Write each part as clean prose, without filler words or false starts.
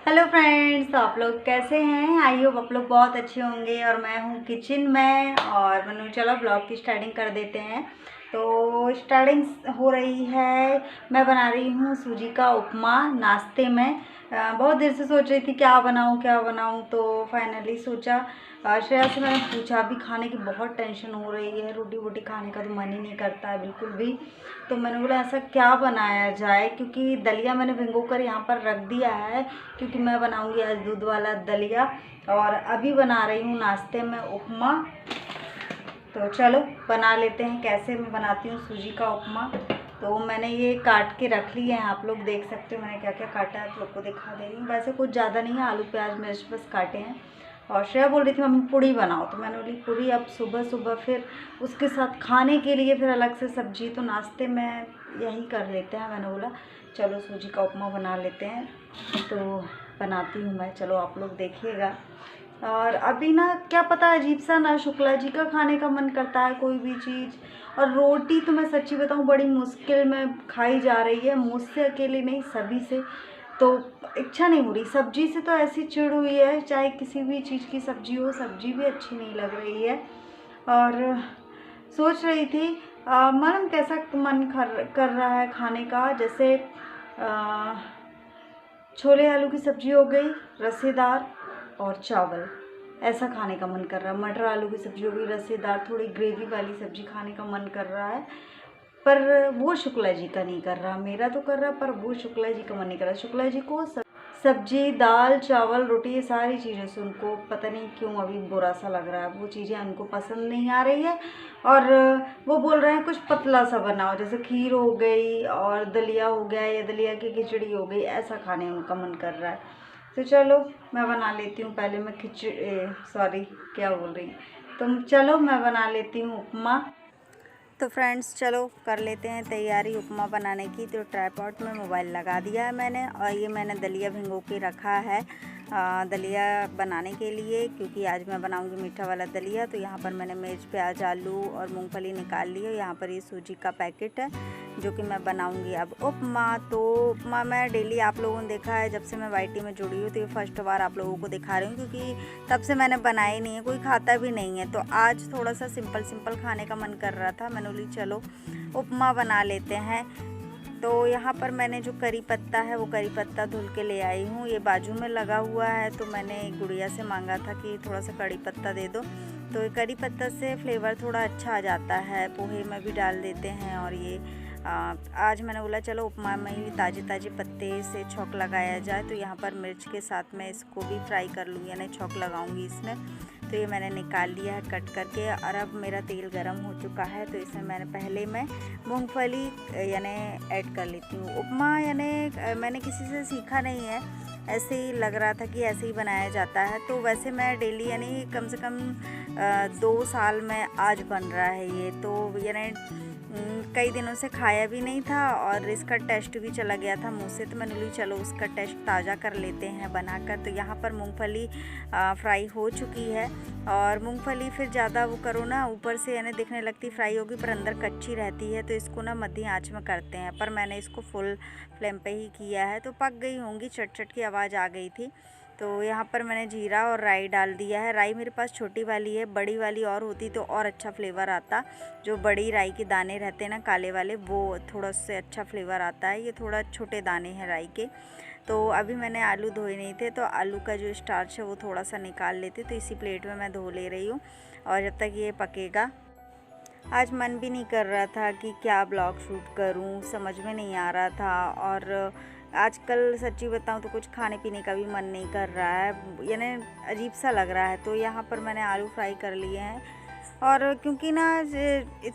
Hello friends, तो आप लोग कैसे हैं? आई होप आप लोग बहुत अच्छे होंगे। और मैं हूँ किचन में और मैंने चलो ब्लॉग की स्टार्टिंग कर देते हैं। तो स्टार्टिंग हो रही है, मैं बना रही हूँ सूजी का उपमा नाश्ते में। बहुत देर से सोच रही थी क्या बनाऊँ, तो फाइनली सोचा श्रेया से मैंने पूछा। अभी खाने की बहुत टेंशन हो रही है, रोटी वोटी खाने का तो मन ही नहीं करता है बिल्कुल भी। तो मैंने बोला ऐसा क्या बनाया जाए, क्योंकि दलिया मैंने भिगो कर यहाँ पर रख दिया है, क्योंकि मैं बनाऊंगी आज दूध वाला दलिया। और अभी बना रही हूँ नाश्ते में उपमा। तो चलो बना लेते हैं, कैसे मैं बनाती हूँ सूजी का उपमा। तो मैंने ये काट के रख ली है, आप लोग देख सकते हो मैंने क्या क्या काटा है, आप लोग को दिखा दे रही हूँ। वैसे कुछ ज़्यादा नहीं है, आलू प्याज मिर्च बस काटे हैं। और श्रेया बोल रही थी मम्मी पूड़ी बनाओ, तो मैंने बोली पूड़ी अब सुबह सुबह फिर उसके साथ खाने के लिए फिर अलग से सब्जी, तो नाश्ते में यही कर लेते हैं। मैंने बोला चलो सूजी का उपमा बना लेते हैं। तो बनाती हूँ मैं, चलो आप लोग देखिएगा। और अभी ना क्या पता अजीब सा ना शुक्ला जी का खाने का मन करता है कोई भी चीज़। और रोटी तो मैं सच्ची बताऊँ बड़ी मुश्किल में खाई जा रही है, मुझसे अकेले नहीं सभी से। तो इच्छा नहीं हो रही, सब्जी से तो ऐसी चिढ़ हुई है, चाहे किसी भी चीज़ की सब्जी हो, सब्जी भी अच्छी नहीं लग रही है। और सोच रही थी मैडम कैसा मन कर रहा है खाने का, जैसे छोले आलू की सब्जी हो गई रसेदार और चावल, ऐसा खाने का मन कर रहा है। मटर आलू की सब्जी हो गई रसेदार, थोड़ी ग्रेवी वाली सब्जी खाने का मन कर रहा है। पर वो शुक्ला जी का नहीं कर रहा, मेरा तो कर रहा, पर वो शुक्ला जी का मन नहीं कर रहा। शुक्ला जी को सब्जी दाल चावल रोटी ये सारी चीज़ों से उनको पता नहीं क्यों अभी बुरा सा लग रहा है, वो चीज़ें उनको पसंद नहीं आ रही है। और वो बोल रहे हैं कुछ पतला सा बनाओ, जैसे खीर हो गई और दलिया हो गया या दलिया की खिचड़ी हो गई, ऐसा खाने उनका मन कर रहा है। तो चलो मैं बना लेती हूँ, पहले मैं सॉरी क्या बोल रही हूँ, तो चलो मैं बना लेती हूँ उपमा। तो फ्रेंड्स चलो कर लेते हैं तैयारी उपमा बनाने की। तो ट्राइपॉड में मोबाइल लगा दिया है मैंने, और ये मैंने दलिया भिगो के रखा है दलिया बनाने के लिए, क्योंकि आज मैं बनाऊंगी मीठा वाला दलिया। तो यहाँ पर मैंने मिर्च प्याज आलू और मूंगफली निकाल ली है। यहाँ पर ये सूजी का पैकेट है जो कि मैं बनाऊंगी अब उपमा। तो उपमा मैं डेली, आप लोगों ने देखा है जब से मैं वाईटी में जुड़ी हूँ, तो ये फर्स्ट बार आप लोगों को दिखा रही हूँ, क्योंकि तब से मैंने बनाई नहीं है, कोई खाता भी नहीं है। तो आज थोड़ा सा सिंपल खाने का मन कर रहा था, मैंने बोली चलो उपमा बना लेते हैं। तो यहाँ पर मैंने जो करी पत्ता है वो करी पत्ता धुल के ले आई हूँ, ये बाजू में लगा हुआ है। तो मैंने गुड़िया से मांगा था कि थोड़ा सा करी पत्ता दे दो, तो करी पत्ता से फ्लेवर थोड़ा अच्छा आ जाता है, पोहे में भी डाल देते हैं। और ये आज मैंने बोला चलो उपमा में ही ताज़े ताज़े पत्ते से छौंक लगाया जाए। तो यहाँ पर मिर्च के साथ मैं इसको भी फ्राई कर लूँगी, यानी छौंक लगाऊंगी इसमें। तो ये मैंने निकाल लिया है कट करके। और अब मेरा तेल गरम हो चुका है, तो इसमें मैंने पहले मैं मूंगफली यानी ऐड कर लेती हूँ। उपमा यानी मैंने किसी से सीखा नहीं है, ऐसे ही लग रहा था कि ऐसे ही बनाया जाता है। तो वैसे मैं डेली यानी कम से कम 2 साल में आज बन रहा है ये, तो यानी कई दिनों से खाया भी नहीं था और इसका टेस्ट भी चला गया था मुँह से। तो मैंने बोली चलो उसका टेस्ट ताज़ा कर लेते हैं बनाकर। तो यहाँ पर मूंगफली फ्राई हो चुकी है। और मूंगफली फिर ज़्यादा वो करो ना ऊपर से यानी दिखने लगती फ्राई होगी, पर अंदर कच्ची रहती है। तो इसको ना मध्यम आंच में करते हैं, पर मैंने इसको फुल फ्लेम पे ही किया है। तो पक गई होंगी, चट चट की आवाज़ आ गई थी। तो यहाँ पर मैंने जीरा और राई डाल दिया है। राई मेरे पास छोटी वाली है, बड़ी वाली और होती तो और अच्छा फ्लेवर आता। जो बड़ी राई के दाने रहते हैं ना काले वाले, वो थोड़ा से अच्छा फ्लेवर आता है, ये थोड़ा छोटे दाने हैं राई के। तो अभी मैंने आलू धोए नहीं थे, तो आलू का जो स्टार्च है वो थोड़ा सा निकाल लेते, तो इसी प्लेट में मैं धो ले रही हूँ। और जब तक ये पकेगा, आज मन भी नहीं कर रहा था कि क्या ब्लॉग शूट करूं, समझ में नहीं आ रहा था। और आजकल सच्ची बताऊं तो कुछ खाने पीने का भी मन नहीं कर रहा है, यानी अजीब सा लग रहा है। तो यहाँ पर मैंने आलू फ्राई कर लिए हैं। और क्योंकि ना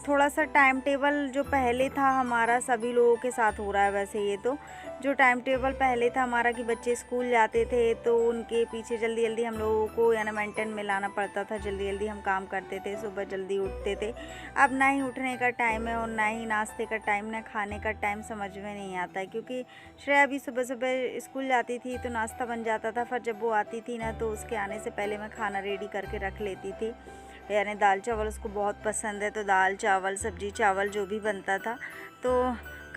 थोड़ा सा टाइम टेबल जो पहले था हमारा, सभी लोगों के साथ हो रहा है वैसे, ये तो जो टाइम टेबल पहले था हमारा कि बच्चे स्कूल जाते थे तो उनके पीछे जल्दी जल्दी हम लोगों को यानी मेंटेन में लाना पड़ता था, जल्दी जल्दी हम काम करते थे, सुबह जल्दी उठते थे। अब ना ही उठने का टाइम है और ना ही नाश्ते का टाइम, ना खाने का टाइम समझ में नहीं आता है। क्योंकि श्रेया भी सुबह सुबह स्कूल जाती थी तो नाश्ता बन जाता था, फिर जब वो आती थी ना तो उसके आने से पहले मैं खाना रेडी करके रख लेती थी। यानी दाल चावल उसको बहुत पसंद है, तो दाल चावल सब्जी चावल जो भी बनता था तो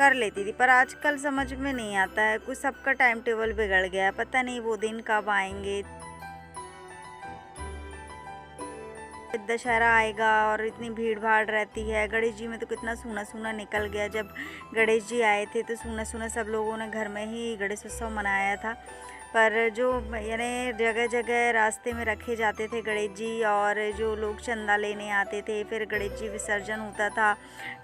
कर लेती थी, पर आजकल समझ में नहीं आता है, कुछ सबका टाइम टेबल बिगड़ गया है, पता नहीं वो दिन कब आएंगे। दशहरा आएगा और इतनी भीड़ भाड़ रहती है। गणेश जी में तो कितना सूना सूना निकल गया, जब गणेश जी आए थे तो सूना सूना सब लोगों ने घर में ही गणेश उत्सव मनाया था। पर जो यानी जगह जगह रास्ते में रखे जाते थे गणेश जी, और जो लोग चंदा लेने आते थे, फिर गणेश जी विसर्जन होता था,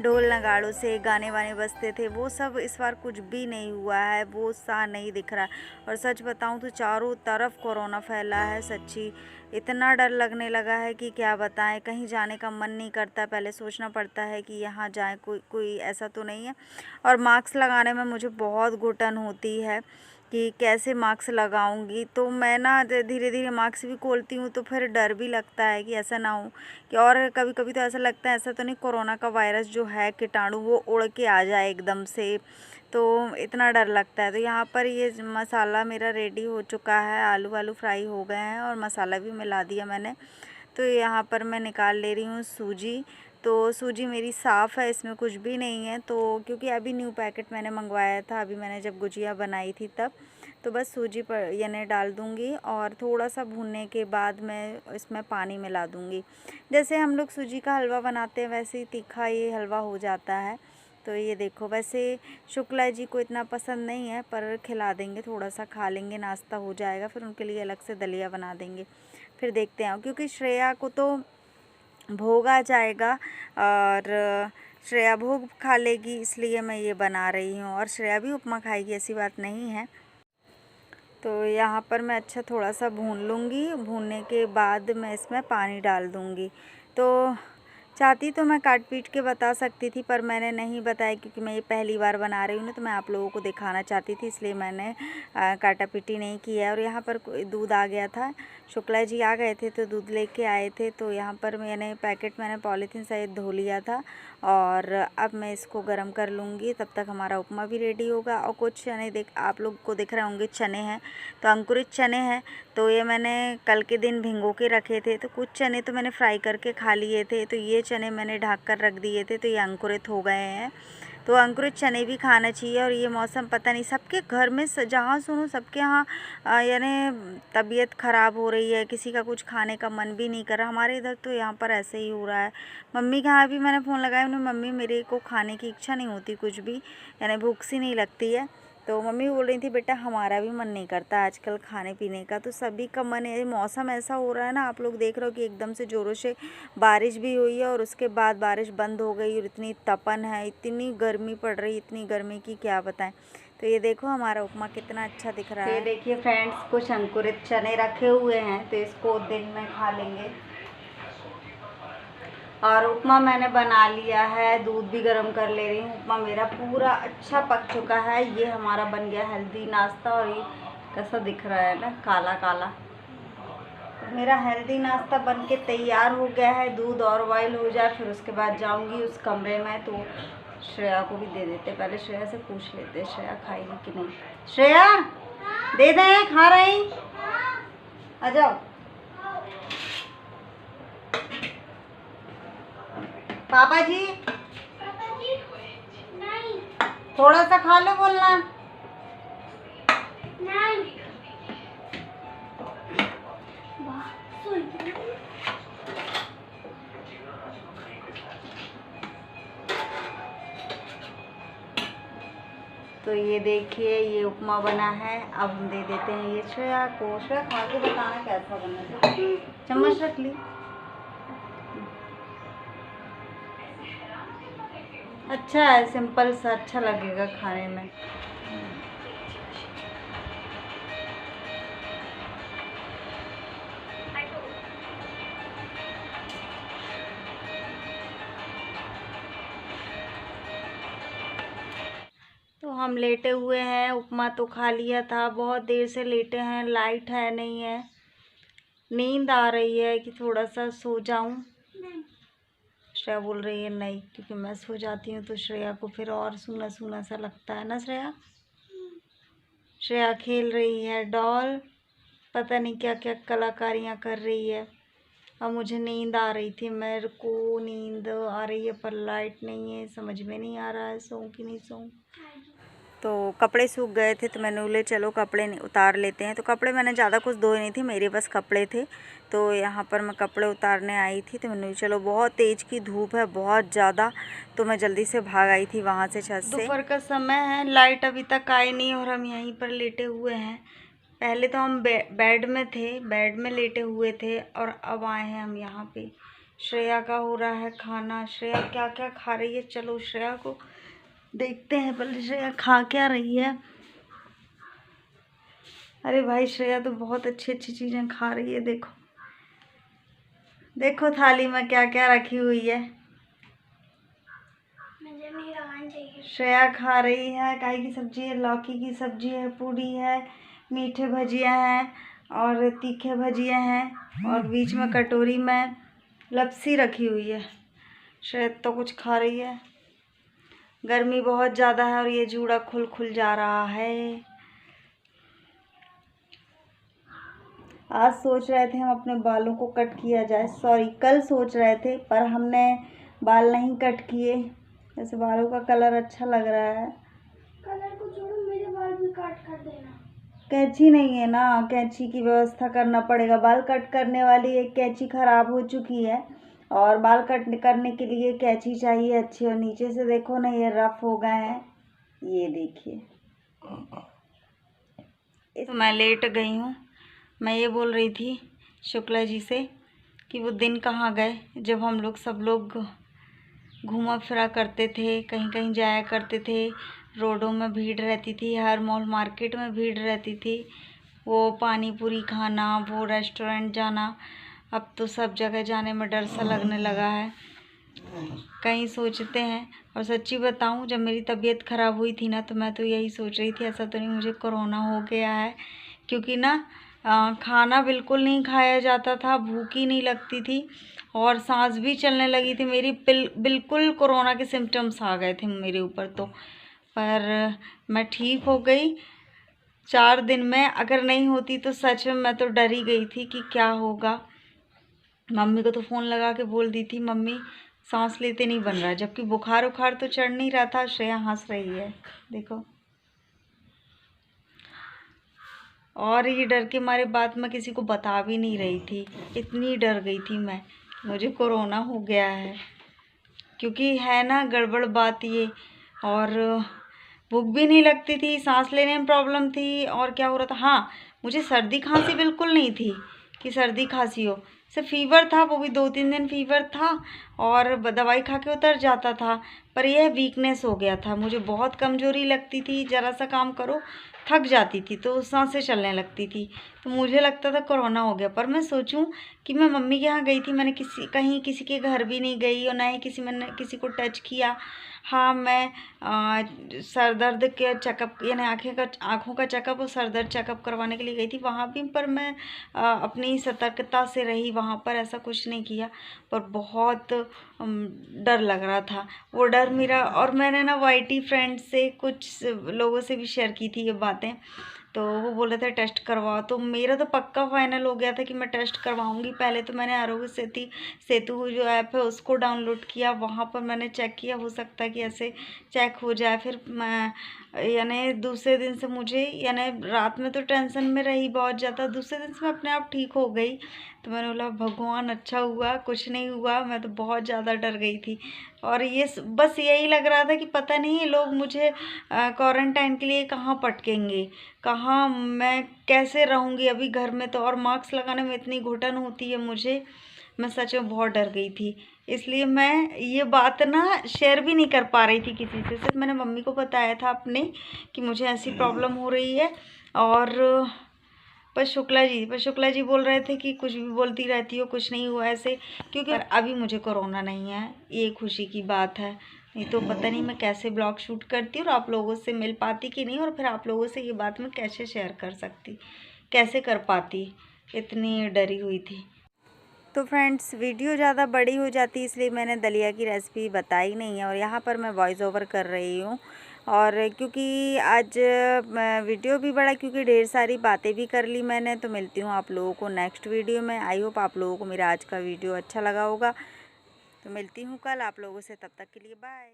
ढोल नगाड़ों से गाने वाने बजते थे, वो सब इस बार कुछ भी नहीं हुआ है, वो उत्साह नहीं दिख रहा है। और सच बताऊं तो चारों तरफ कोरोना फैला है, सच्ची इतना डर लगने लगा है कि क्या बताएं। कहीं जाने का मन नहीं करता, पहले सोचना पड़ता है कि यहाँ जाएं, कोई कोई ऐसा तो नहीं है। और मास्क लगाने में मुझे बहुत घुटन होती है कि कैसे मास्क लगाऊंगी, तो मैं ना धीरे धीरे मास्क भी खोलती हूँ, तो फिर डर भी लगता है कि ऐसा ना हो कि, और कभी कभी तो ऐसा लगता है ऐसा तो नहीं कोरोना का वायरस जो है कीटाणु वो उड़ के आ जाए एकदम से, तो इतना डर लगता है। तो यहाँ पर ये मसाला मेरा रेडी हो चुका है, आलू वालू फ्राई हो गए हैं और मसाला भी मिला दिया मैंने। तो यहाँ पर मैं निकाल ले रही हूँ सूजी। तो सूजी मेरी साफ़ है, इसमें कुछ भी नहीं है। तो क्योंकि अभी न्यू पैकेट मैंने मंगवाया था, अभी मैंने जब गुजिया बनाई थी तब, तो बस सूजी पर यानी डाल दूँगी और थोड़ा सा भूनने के बाद मैं इसमें पानी मिला दूँगी। जैसे हम लोग सूजी का हलवा बनाते हैं वैसे ही तीखा ये हलवा हो जाता है। तो ये देखो, वैसे शुक्ला जी को इतना पसंद नहीं है, पर खिला देंगे, थोड़ा सा खा लेंगे, नाश्ता हो जाएगा, फिर उनके लिए अलग से दलिया बना देंगे। फिर देखते हैं, क्योंकि श्रेया को तो भोग आ जाएगा और श्रेया भोग खा लेगी, इसलिए मैं ये बना रही हूँ। और श्रेया भी उपमा खाएगी, ऐसी बात नहीं है। तो यहाँ पर मैं अच्छा थोड़ा सा भून लूँगी, भूनने के बाद मैं इसमें पानी डाल दूँगी। तो चाहती तो मैं काट पीट के बता सकती थी, पर मैंने नहीं बताया, क्योंकि मैं ये पहली बार बना रही हूँ ना, तो मैं आप लोगों को दिखाना चाहती थी, इसलिए मैंने काटा पीटी नहीं किया। और यहाँ पर दूध आ गया था, शुक्ला जी आ गए थे तो दूध लेके आए थे। तो यहाँ पर मैंने पॉलीथीन सहित धो लिया था और अब मैं इसको गर्म कर लूँगी। तब तक हमारा उपमा भी रेडी होगा। और कुछ चने आप लोग को दिख रहे होंगे, चने हैं, तो अंकुरित चने हैं। तो ये मैंने कल के दिन भिगो के रखे थे, तो कुछ चने तो मैंने फ्राई करके खा लिए थे, तो ये चने मैंने ढक कर रख दिए थे, तो ये अंकुरित हो गए हैं। तो अंकुरित चने भी खाना चाहिए। और ये मौसम पता नहीं सबके घर में जहाँ सुनो सबके यहाँ यानी तबीयत ख़राब हो रही है, किसी का कुछ खाने का मन भी नहीं कर रहा। हमारे इधर तो यहाँ पर ऐसे ही हो रहा है। मम्मी के यहाँ भी मैंने फ़ोन लगाया, उन्हें मम्मी मेरे को खाने की इच्छा नहीं होती कुछ भी, यानी भूख सी नहीं लगती है। तो मम्मी बोल रही थी बेटा हमारा भी मन नहीं करता आजकल खाने पीने का, तो सभी का मन है। मौसम ऐसा हो रहा है ना, आप लोग देख रहे हो कि एकदम से ज़ोरों से बारिश भी हुई है और उसके बाद बारिश बंद हो गई, और इतनी तपन है, इतनी गर्मी पड़ रही, इतनी गर्मी की क्या बताएं। तो ये देखो हमारा उपमा कितना अच्छा दिख रहा है। ये देखिए फ्रेंड्स, कुछ अंकुरित चने रखे हुए हैं, तो इसको दिन में खा लेंगे। और उपमा मैंने बना लिया है, दूध भी गर्म कर ले रही हूँ। उपमा मेरा पूरा अच्छा पक चुका है। ये हमारा बन गया हेल्दी नाश्ता। और ये कैसा दिख रहा है ना, काला काला। तो मेरा हेल्दी नाश्ता बन के तैयार हो गया है। दूध और बॉयल हो जाए, फिर उसके बाद जाऊँगी उस कमरे में, तो श्रेया को भी दे देते। पहले श्रेया से पूछ लेते श्रेया खाएगी कि नहीं। श्रेया दे दें, खा रही? आ जाओ। पापा जी नहीं, थोड़ा सा खा लो, बोलना नहीं। तो ये देखिए ये उपमा बना है। अब हम दे देते हैं ये श्रेया को। श्रेया खा के बताना कैसा बना है। चम्मच रख ली। अच्छा है, सिंपल सा, अच्छा लगेगा खाने में। तो हम लेटे हुए हैं, उपमा तो खा लिया था, बहुत देर से लेटे हैं, लाइट है नहीं है, नींद आ रही है कि थोड़ा सा सो जाऊं। श्रेया बोल रही है नहीं, क्योंकि मैं सो जाती हूँ तो श्रेया को फिर और सूना सूना सा लगता है ना। श्रेया खेल रही है डॉल, पता नहीं क्या क्या कलाकारियाँ कर रही है। अब मुझे नींद आ रही थी, मेरे को नींद आ रही है पर लाइट नहीं है, समझ में नहीं आ रहा है सोऊं कि नहीं सोऊं। तो कपड़े सूख गए थे तो मैंने बोले चलो कपड़े उतार लेते हैं। तो कपड़े मैंने ज़्यादा कुछ धोए नहीं थे, मेरे पास कपड़े थे। तो यहाँ पर मैं कपड़े उतारने आई थी तो मैंने चलो बहुत तेज़ की धूप है, बहुत ज़्यादा, तो मैं जल्दी से भाग आई थी वहाँ से छत से। दोपहर का समय है, लाइट अभी तक आई नहीं और हम यहीं पर लेटे हुए हैं। पहले तो हम बेड में थे, बेड में लेटे हुए थे और अब आए हैं हम यहाँ पे। श्रेया का हो रहा है खाना। श्रेया क्या क्या खा रही है, चलो श्रेया को देखते हैं पहले श्रेया खा क्या रही है। अरे भाई श्रेया तो बहुत अच्छी अच्छी चीज़ें खा रही है। देखो देखो थाली में क्या क्या रखी हुई है। मुझे नहीं लगानी चाहिए। श्रेया खा रही है काई की सब्जी है, लौकी की सब्जी है, पूरी है, मीठे भजिया हैं और तीखे भजिया हैं और बीच में कटोरी में लपसी रखी हुई है। श्रेया तो कुछ खा रही है। गर्मी बहुत ज़्यादा है और ये जूड़ा खुल जा रहा है। आज सोच रहे थे हम अपने बालों को कट किया जाए, सॉरी कल सोच रहे थे पर हमने बाल नहीं कट किए। जैसे बालों का कलर अच्छा लग रहा है। कलर को छोड़ो, मेरे बाल भी काट कर देना। कैंची नहीं है ना, कैंची की व्यवस्था करना पड़ेगा। बाल कट करने वाली एक कैंची खराब हो चुकी है और बाल कट करने के लिए कैंची चाहिए अच्छी। और नीचे से देखो ना ये रफ हो गए हैं, ये देखिए। तो मैं लेट गई हूँ। मैं ये बोल रही थी शुक्ला जी से कि वो दिन कहाँ गए जब हम लोग सब लोग घूमा फिरा करते थे, कहीं कहीं जाया करते थे। रोडों में भीड़ रहती थी, हर मॉल मार्केट में भीड़ रहती थी। वो पानी पूरी खाना, वो रेस्टोरेंट जाना, अब तो सब जगह जाने में डर सा लगने लगा है। कहीं सोचते हैं। और सच्ची बताऊं, जब मेरी तबीयत ख़राब हुई थी ना तो मैं तो यही सोच रही थी ऐसा तो नहीं मुझे कोरोना हो गया है। क्योंकि ना खाना बिल्कुल नहीं खाया जाता था, भूख ही नहीं लगती थी और सांस भी चलने लगी थी मेरी। बिल्कुल कोरोना के सिम्टम्स आ गए थे मेरे ऊपर तो। पर मैं ठीक हो गई 4 दिन में। अगर नहीं होती तो सच में मैं तो डर ही गई थी कि क्या होगा। मम्मी को तो फ़ोन लगा के बोल दी थी मम्मी सांस लेते नहीं बन रहा, जबकि बुखार उखार तो चढ़ नहीं रहा था। श्रेया हंस रही है देखो। और ये डर के मारे बात मैं किसी को बता भी नहीं रही थी, इतनी डर गई थी मैं मुझे कोरोना हो गया है। क्योंकि है ना गड़बड़ बात ये। और भूख भी नहीं लगती थी, सांस लेने में प्रॉब्लम थी और क्या हो रहा था, हाँ मुझे सर्दी खांसी बिल्कुल नहीं थी कि सर्दी खांसी हो। सिर्फ फीवर था, वो भी 2-3 दिन फीवर था और दवाई खा के उतर जाता था। पर यह वीकनेस हो गया था, मुझे बहुत कमज़ोरी लगती थी, ज़रा सा काम करो थक जाती थी तो सांसें चलने लगती थी। तो मुझे लगता था कोरोना हो गया। पर मैं सोचूं कि मैं मम्मी के यहाँ गई थी, मैंने कहीं किसी के घर भी नहीं गई और ना ही मैंने किसी को टच किया। हाँ मैं सर दर्द के चेकअप यानी आँखों का चेकअप और सर दर्द चेकअप करवाने के लिए गई थी वहाँ भी। पर मैं अपनी सतर्कता से रही, वहाँ पर ऐसा कुछ नहीं किया। पर बहुत डर लग रहा था वो डर मेरा। और मैंने ना वाईटी फ्रेंड से कुछ लोगों से भी शेयर की थी ये बातें, तो वो बोल रहे थे टेस्ट करवाओ। तो मेरा तो पक्का फाइनल हो गया था कि मैं टेस्ट करवाऊंगी। पहले तो मैंने आरोग्य सेतु जो ऐप है उसको डाउनलोड किया, वहाँ पर मैंने चेक किया, हो सकता है कि ऐसे चेक हो जाए। फिर मैं यानी दूसरे दिन से मुझे यानी रात में तो टेंशन में रही बहुत ज़्यादा, दूसरे दिन से मैं अपने आप ठीक हो गई। तो मैंने बोला भगवान अच्छा हुआ कुछ नहीं हुआ, मैं तो बहुत ज़्यादा डर गई थी। और ये बस यही लग रहा था कि पता नहीं लोग मुझे क्वारंटाइन के लिए कहाँ पटकेंगे, कहाँ मैं कैसे रहूँगी अभी घर में। तो और मास्क लगाने में इतनी घुटन होती है मुझे, मैं सच में बहुत डर गई थी। इसलिए मैं ये बात ना शेयर भी नहीं कर पा रही थी किसी से, सिर्फ मैंने मम्मी को बताया था अपने कि मुझे ऐसी प्रॉब्लम हो रही है। और पर शुक्ला जी बोल रहे थे कि कुछ भी बोलती रहती हो, कुछ नहीं हुआ ऐसे। क्योंकि अभी मुझे कोरोना नहीं है, ये खुशी की बात है। नहीं तो पता नहीं मैं कैसे ब्लॉग शूट करती और आप लोगों से मिल पाती कि नहीं, और फिर आप लोगों से ये बात मैं कैसे शेयर कर सकती, कैसे कर पाती, इतनी डरी हुई थी। तो फ्रेंड्स वीडियो ज़्यादा बड़ी हो जाती इसलिए मैंने दलिया की रेसिपी बताई नहीं है और यहाँ पर मैं वॉइस ओवर कर रही हूँ। और क्योंकि आज वीडियो भी बड़ा, क्योंकि ढेर सारी बातें भी कर ली मैंने। तो मिलती हूँ आप लोगों को नेक्स्ट वीडियो में। आई होप आप लोगों को मेरा आज का वीडियो अच्छा लगा होगा। तो मिलती हूँ कल आप लोगों से, तब तक के लिए बाय।